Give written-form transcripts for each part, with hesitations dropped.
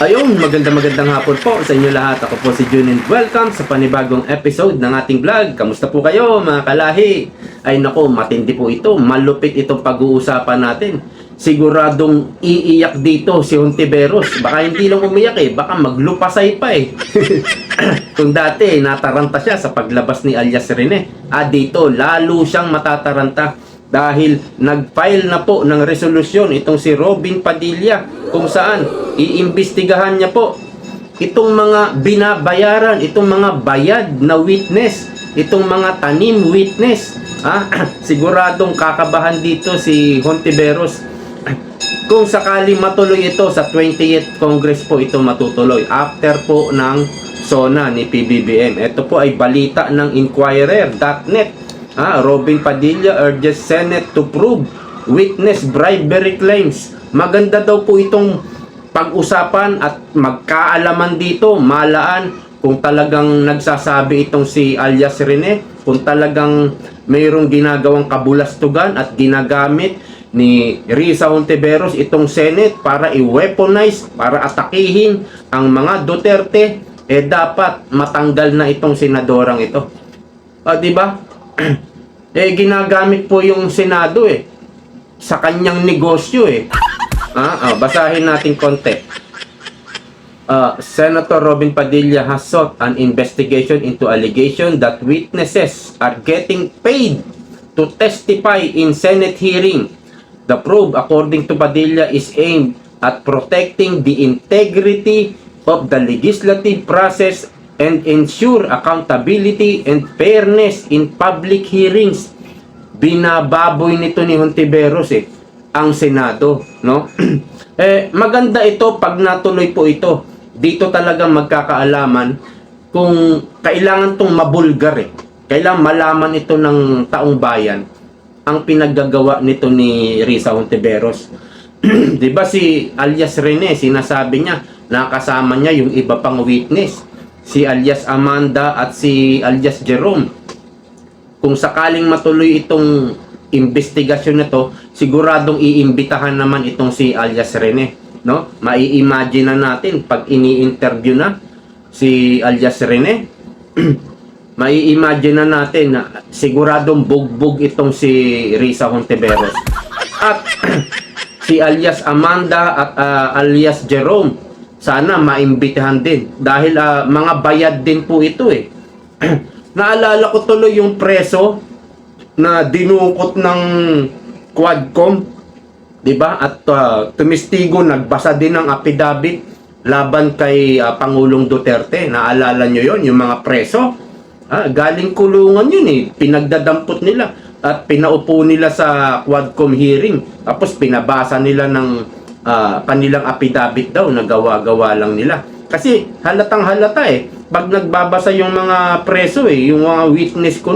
Ayun, magandang hapon po sa inyo lahat. Ako po si Jun and welcome sa panibagong episode ng ating vlog. Kamusta po kayo mga kalahi? Ay nako, matindi po ito. Malupit itong pag-uusapan natin. Siguradong iiyak dito si Hontiveros. Baka hindi lang umiyak baka maglupasay pa Kung dati nataranta siya sa paglabas ni alias Rene, dito lalo siyang matataranta. Dahil nag-file na po ng resolusyon itong si Robin Padilla kung saan iimbestigahan niya po itong mga binabayaran, itong mga bayad na witness, itong mga tanim witness. Siguradong kakabahan dito si Hontiveros. Kung sakali matuloy ito sa 20th Congress po ito matutuloy after po ng SONA ni PBBM. Ito po ay balita ng Inquirer.net. Robin Padilla urges Senate to prove witness bribery claims. Maganda daw po itong pag-usapan at magkaalaman dito, malaan kung talagang nagsasabi itong si alias Rene, kung talagang mayroong ginagawang kabulastugan at ginagamit ni Risa Hontiveros itong Senate para i-weaponize, para atakihin ang mga Duterte, dapat matanggal na itong senadorang ito. Di ba? Ginagamit po yung Senado sa kanyang negosyo basahin natin konti. Senator Robin Padilla has sought an investigation into allegation that witnesses are getting paid to testify in Senate hearing. The probe, according to Padilla, is aimed at protecting the integrity of the legislative process and ensure accountability and fairness in public hearings. Binababoy nito ni Hontiveros ang Senado, no? Maganda ito pag natuloy po ito. Dito talaga magkakaalaman kung kailangan tong mabulgar Kailangan malaman ito ng taong bayan ang pinaggagawa nito ni Risa Hontiveros. 'Di ba si alias Rene, sinasabi niya nakasama niya yung iba pang witness, si alias Amanda at si alias Jerome. Kung sakaling matuloy itong investigasyon na to, siguradong iimbitahan naman itong si alias Rene, no? Mai-imagine na natin pag ini-interview na si alias Rene. Mai-imagine na natin na siguradong bugbog itong si Risa Hontiveros. At si alias Amanda at alias Jerome, sana maimbitahan din dahil mga bayad din po ito Naalala ko tuloy yung preso na dinukot ng Quadcom, 'di ba? At tumistigo, nagbasa din ng affidavit laban kay Pangulong Duterte. Naalala nyo yon, yung mga preso? Galing kulungan yun pinagdadampot nila at pinaupo nila sa Quadcom hearing. Tapos pinabasa nila ng kanilang affidavit daw na gawa-gawa lang nila. Kasi halatang halata pag nagbabasa yung mga preso yung mga witness ko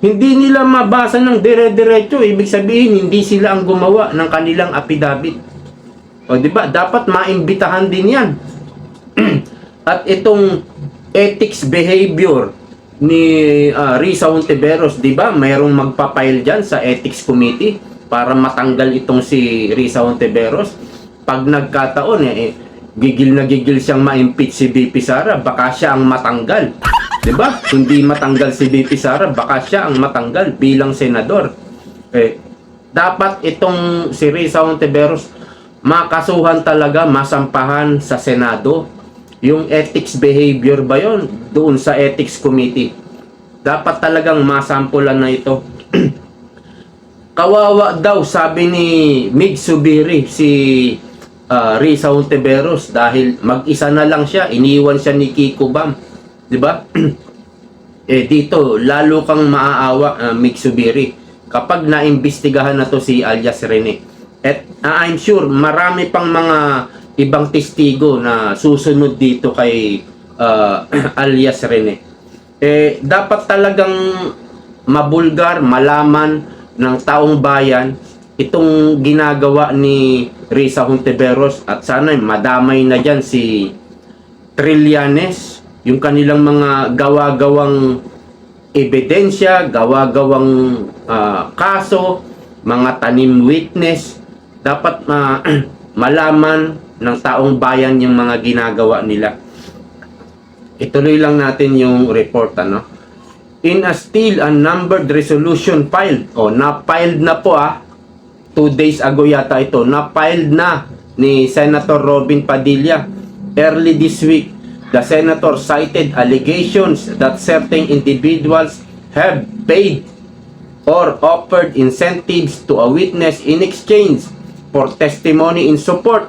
hindi nila mabasa ng dire-diretso. Ibig sabihin hindi sila ang gumawa ng kanilang affidavit. Di ba? Dapat maimbitahan din yan. At itong ethics behavior ni Risa Hontiveros, di ba? Mayroong magpapile dyan sa ethics committee para matanggal itong si Risa Hontiveros. Pag nagkataon gigil na gigil siyang ma-impeach si VP Sara, baka siya ang matanggal. 'Di ba? Hindi matanggal si VP Sara, baka siya ang matanggal bilang senador. Dapat itong si Risa Hontiveros makasuhan talaga, masampahan sa Senado. Yung ethics behavior ba yon doon sa ethics committee? Dapat talagang masampulan na ito. Kawawa daw, sabi ni Mig Subiri, si Risa Hontiveros, dahil mag-isa na lang siya, iniwan siya ni Kiko Bam, 'di ba? Dito lalo kang maaawa, Mig Subiri, kapag naimbestigahan na to si alias Rene. At I'm sure marami pang mga ibang testigo na susunod dito kay alias Rene. Dapat talagang mabulgar, malaman ng taong bayan itong ginagawa ni Risa Hontiveros, at sana madamay na dyan si Trillanes, yung kanilang mga gawa-gawang ebidensya, gawa-gawang kaso, mga tanim witness. Dapat malaman ng taong bayan yung mga ginagawa nila. Ituloy lang natin yung report, ano? In a still unnumbered resolution filed, na-filed na po 2 days ago yata ito, na-filed na ni Senator Robin Padilla. Early this week, the senator cited allegations that certain individuals have paid or offered incentives to a witness in exchange for testimony in support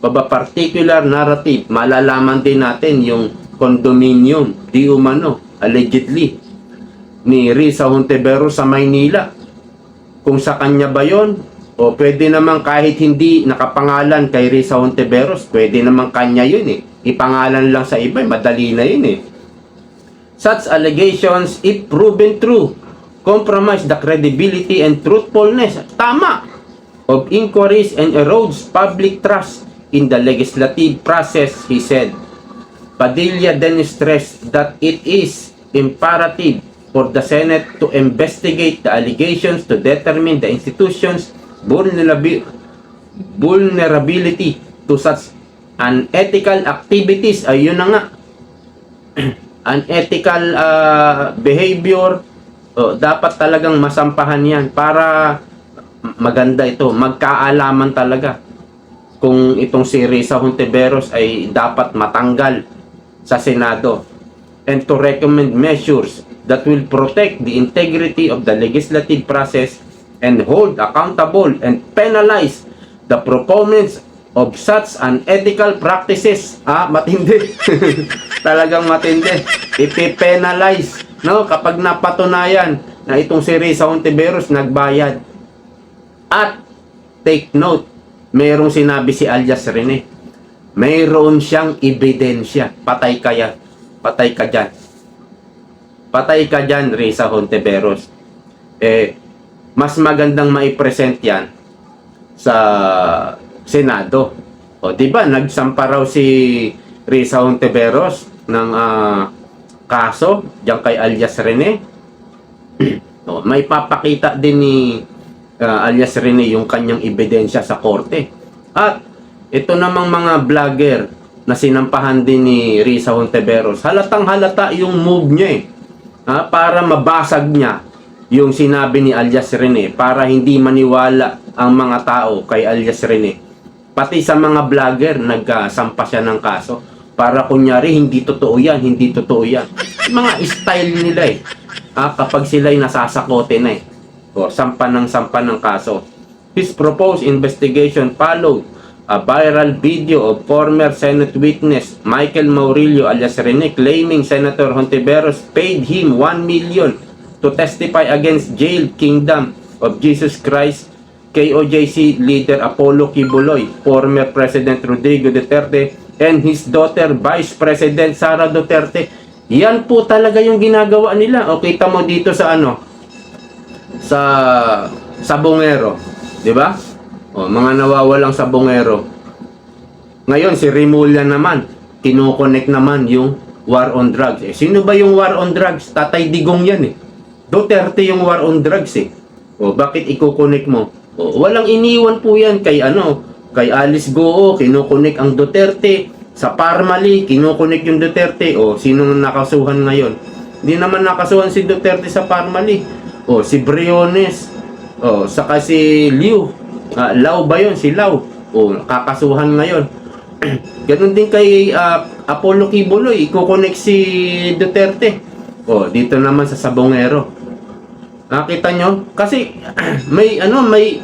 of a particular narrative. Malalaman din natin yung condominium, di umano, allegedly, ni Risa Hontiveros sa Maynila. Kung sa kanya ba yun, o pwede naman kahit hindi nakapangalan kay Risa Hontiveros, pwede naman kanya yun ipangalan lang sa iba, madali na yun Such allegations, if proven true, compromise the credibility and truthfulness, tama, of inquiries and erodes public trust in the legislative process, he said. Padilla then stressed that it is imperative for the Senate to investigate the allegations to determine the institution's vulnerability to such unethical activities. Ayun na nga. Unethical behavior. Dapat talagang masampahan yan para maganda ito. Magkaalaman talaga kung itong si Risa Hontiveros ay dapat matanggal sa Senado, and to recommend measures that will protect the integrity of the legislative process and hold accountable and penalize the proponents of such unethical practices. Matindi. Talagang matindi. Ipipenalize, no? Kapag napatunayan na itong si Risa Hontiveros nagbayad. At take note, mayroong sinabi si alias Rene. Mayroon siyang ebidensya. Patay ka yan. Patay ka dyan. Patay ka dyan, Risa Hontiveros. Mas magandang maipresent yan sa Senado. Diba, nagsampa raw si Risa Hontiveros ng kaso diyan kay alias Rene. May papakita din ni alias Rene yung kanyang ebidensya sa korte. At ito namang mga vlogger na sinampahan din ni Risa Hontiveros, halatang halata yung move niya para mabasag niya yung sinabi ni alias Rene, para hindi maniwala ang mga tao kay alias Rene. Pati sa mga vlogger nagsampa siya ng kaso para kunyari hindi totoo yan, hindi totoo yan. Mga style nila kapag sila'y nasasakote na sampa ng kaso. His proposed investigation followed a viral video of former Senate witness Michael Maurilio alias Rene claiming Senator Hontiveros paid him 1 million to testify against jailed Kingdom of Jesus Christ KOJC leader Apollo Kibuloy, former President Rodrigo Duterte, and his daughter Vice President Sara Duterte. Yan po talaga yung ginagawa nila. Kita mo dito sa sa sabongero, di ba? Mga nawawalang sabongero. Ngayon si Rimulya naman, kinokonek naman yung war on drugs. Sino ba yung war on drugs? Tatay Digong yan Duterte yung war on drugs bakit ikokonek mo? Walang iniwan po yan kay kay Alice Goo, kinokonek ang Duterte. Sa Parmali, kinokonek yung Duterte. Sino nakasuhan ngayon? Hindi naman nakasuhan si Duterte sa Parmali. Si Briones. Saka si Liu. Lau ba yun? Si Lau. Kakasuhan ngayon. Ganun din kay Apollo Kibuloy, ikokonek si Duterte. Dito naman sa Sabongero. Nakita nyo? Kasi may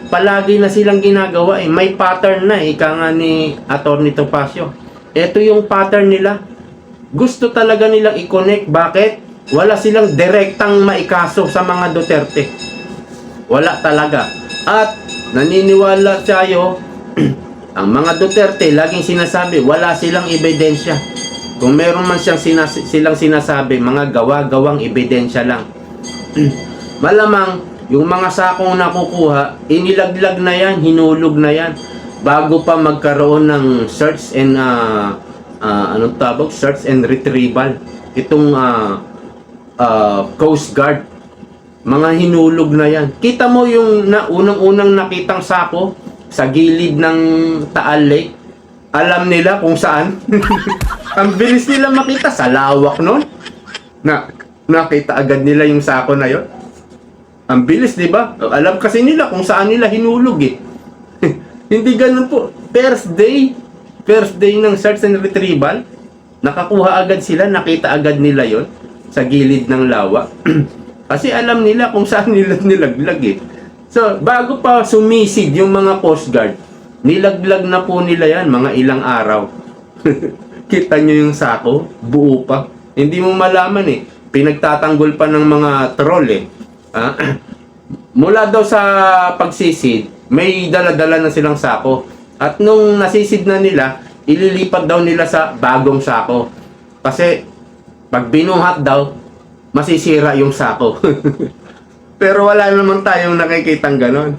palagi na silang ginagawa May pattern na ika nga ni Atty. Topacio. Ito yung pattern nila. Gusto talaga nilang i-connect. Bakit? Wala silang direktang maikaso sa mga Duterte. Wala talaga. At naniniwala tayo ang mga Duterte laging sinasabi wala silang ebidensya. Kung meron man silang sinasabi, mga gawa-gawang ebidensya lang. Malamang yung mga sakong nakukuha, inilaglag na yan, hinulog na yan bago pa magkaroon ng search and search and retrieval. Itong Coast Guard, mga hinulog na yan. Kita mo yung unang-unang nakitang sako sa gilid ng Taal Lake, Alam nila kung saan. Ang bilis nila makita sa lawak nun. Nakita agad nila yung sako na yon. Ang bilis, di ba? Alam kasi nila kung saan nila hinulog eh. Hindi ganun po. First day ng search and retrieval, nakakuha agad sila, nakita agad nila yon sa gilid ng lawa. Kasi alam nila kung saan nila nilaglag eh. So, bago pa sumisid yung mga Coast Guard, nilaglag na po nila yan mga ilang araw. Kita nyo yung sako, buo pa. Hindi mo malaman eh. Pinagtatanggol pa ng mga troll eh. Mula daw sa pagsisid, may dala-dala na silang sako. At nung nasisid na nila, ililipat daw nila sa bagong sako. Kasi pag binuhat daw, masisira yung sako. Pero wala naman tayong nakikitang ganon.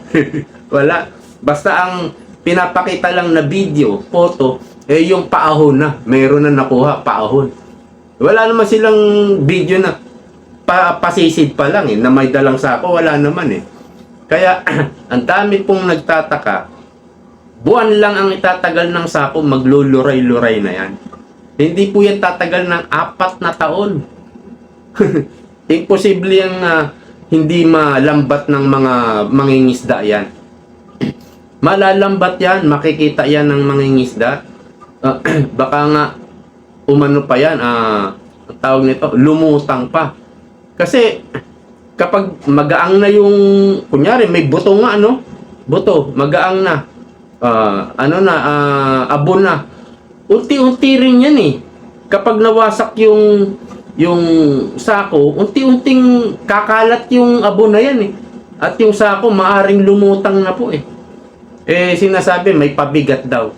Wala. Basta ang pinapakita lang na video, photo, eh yung paahon na. Mayroon na nakuha, paahon. Wala naman silang video na pasisid pa lang eh, na may dalang sako. Wala naman eh. Kaya, ang dami pong nagtataka. Buwan lang ang itatagal ng sako, magluluray-luray na yan. Hindi po yan tatagal ng 4 na taon. Imposible yung hindi malambat ng mga mangingisda yan. Malalambat yan, makikita yan ng mangingisda. Baka nga, umano pa yan, ang tawag nito, lumutang pa. Kasi, kapag magaang na yung, kunyari, may buto nga, ano? Buto, magaang na. Abon na. Unti-unti rin yan eh. Kapag nawasak yung sako, unti-unting kakalat yung abon na yan eh. At yung sako, maaring lumutang na po eh. Sinasabi, may pabigat daw.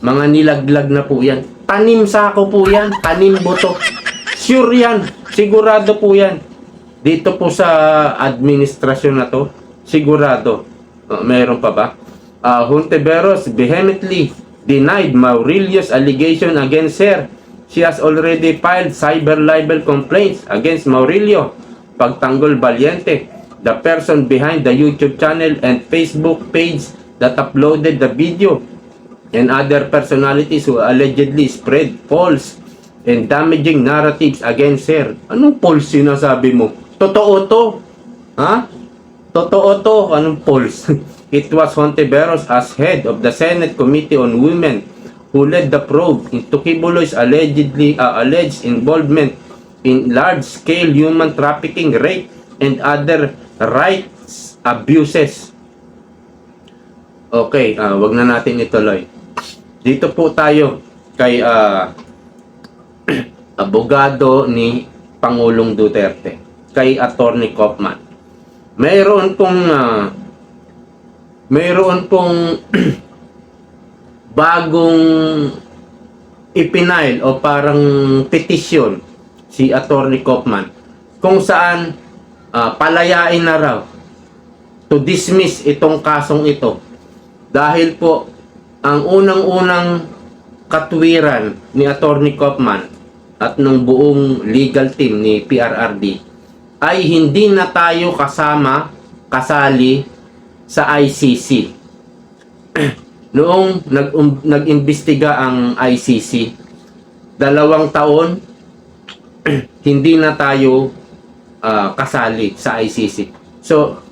Mga nilaglag na po yan. Tanim sako po yan. Tanim buto. Sure yan. Sigurado po yan. Dito po sa administrasyon na to, sigurado. Meron pa ba? Hontiveros vehemently denied Maurelio's allegation against her. She has already filed cyber libel complaints against Maurelio Pagtanggol Valiente, the person behind the YouTube channel and Facebook page that uploaded the video, and other personalities who allegedly spread false and damaging narratives against her. Anong false sinasabi mo? Totoo to. Ha? Totoo to. Anong false? It was Hontiveros as head of the Senate Committee on Women who led the probe into Quiboloy's alleged involvement in large-scale human trafficking, rape, and other rights abuses. Okay, wag na natin ituloy. Dito po tayo kay abogado ni Pangulong Duterte, kay Attorney Kaufman. Mayroon pong bagong ipinail o parang petisyon si Attorney Kaufman kung saan palayain na raw to dismiss itong kasong ito dahil po ang unang-unang katwiran ni Attorney Kaufman at ng buong legal team ni PRRD ay hindi na tayo kasali sa ICC. Noong nag-imbestiga ang ICC, 2 taon, hindi na tayo kasali sa ICC. So,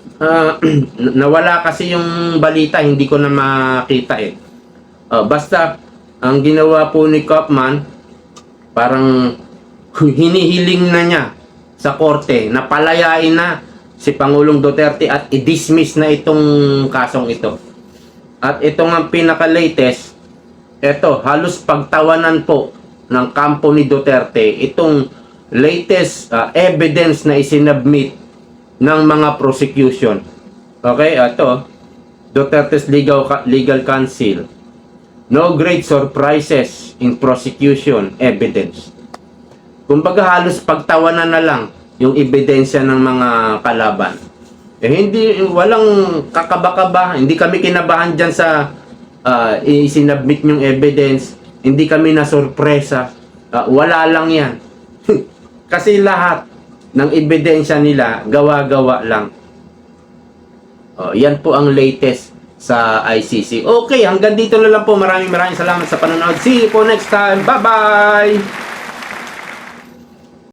nawala kasi yung balita, hindi ko na makita eh. Basta, ang ginawa po ni Kaufman, parang hinihiling na niya sa korte na palayain na si Pangulong Duterte at i-dismiss na itong kasong ito. At ito nga pinaka-latest, ito, halos pagtawanan po ng kampo ni Duterte, itong latest evidence na isinabmit ng mga prosecution. Okay, ito, Duterte's legal counsel. No great surprises in prosecution evidence. Kumbaga halos pagtawanan na lang yung ebidensya ng mga kalaban. Walang kakaba-kaba, hindi kami kinabahan dyan sa isinabmit yung evidence, hindi kami nasurpresa, wala lang yan. Kasi lahat ng ebidensya nila, gawa-gawa lang. Yan po ang latest sa ICC. Okay, hanggang dito na lang po. Maraming salamat sa panonood. See you po next time. Bye-bye!